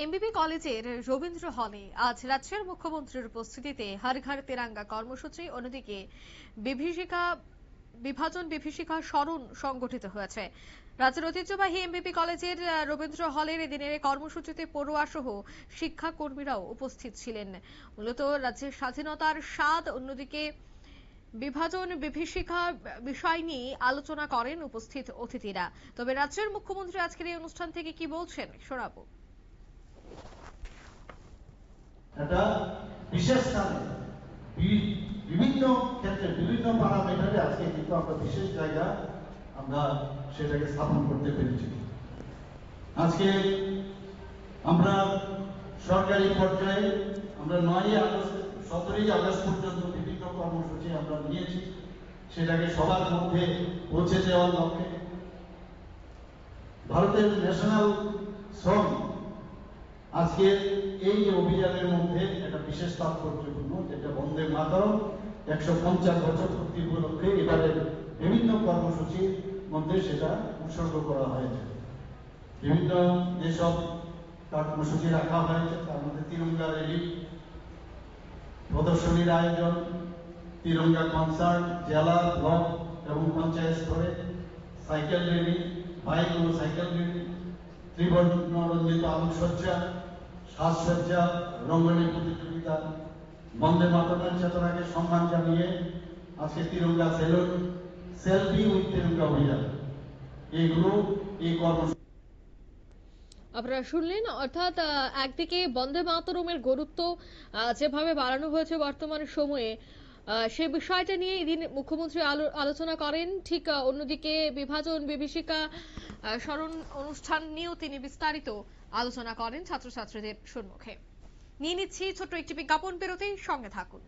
এমবিবি কলেজের রবীন্দ্র হলে আজ রাজ্যের মুখ্যমন্ত্রীর উপস্থিতিতে হর ঘর তিরঙ্গা কর্মসূচি, অন্যদিকে বিভাজন বিভীষিকা স্মরণ সংগঠিত হয়েছে। রাজ্যের ঐতিহ্যবাহী এমবিবি কলেজের রবীন্দ্র হলের এদিনের কর্মসূচিতে পড়ুয়া সহ শিক্ষাকর্মীরাও উপস্থিত ছিলেন। মূলত রাজ্যের স্বাধীনতার স্বাদ, অন্যদিকে বিভাজন বিভীষিকা বিষয় নিয়ে আলোচনা করেন উপস্থিত অতিথিরা। তবে রাজ্যের মুখ্যমন্ত্রী আজকের এই অনুষ্ঠান থেকে কি বলছেন শোনাবো। একটা বিশেষ স্থানে বিভিন্ন ক্ষেত্রে বিভিন্ন প্যারামিটারে আজকে কিন্তু আমরা বিশেষ জায়গা আমরা সেটাকে স্থাপন করতে পেরেছি। আজকে আমরা সরকারি পর্যায়ে আমরা 9ই আগস্ট 17ই আগস্ট পর্যন্ত বিভিন্ন কর্মসূচি আমরা নিয়েছি, সেটাকে সবার মধ্যে পৌঁছে দেওয়ার লক্ষ্যে ভারতের ন্যাশনাল সং আজকে এই অভিযানের মধ্যে একটা বিশেষ তাৎপর্যপূর্ণ, যেটা বন্দে মাতরম 150 বছর পূর্তি উপলক্ষে এবারের বিভিন্ন কর্মসূচির মধ্যে সেটা উৎসর্গ করা হয়েছে। বিভিন্ন যেসব কর্মসূচি রাখা হয়েছে তার মধ্যে তিরঙ্গা র্যালি, প্রদর্শনীর আয়োজন, তিরঙ্গা কনসার্ট জেলা, ব্লক এবং পঞ্চায়েত স্তরে, সাইকেল র্যালি, বাইক ও সাইকেল র্যালি, ত্রিবর্ণ রঞ্জিত আলোকসজ্জা, সাজসজ্জা, রঙ্গোলি প্রতিযোগিতা, বন্দে মাতরমের চেতনাকে সম্মান জানিয়ে আজকে Tiranga salon, selfie with Tiranga অভিযান, এইগুলো এই কর্মসূচি আপনারা শুনলেন। অর্থাৎ একদিকে বন্দে মাতরমের গুরুত্ব যেভাবে বাড়ানো হয়েছে বর্তমান সময়ে, সে বিষয়টা নিয়ে এদিন মুখ্যমন্ত্রী আলোচনা করেন। ঠিক অন্যদিকে বিভাজন বিভীষিকা স্মরণ অনুষ্ঠান নিয়েও তিনি বিস্তারিত আলোচনা করেন ছাত্রছাত্রীদের সম্মুখে। নিয়ে নিচ্ছি ছোট্ট একটি বিজ্ঞাপন বিরতি, সঙ্গে থাকুন।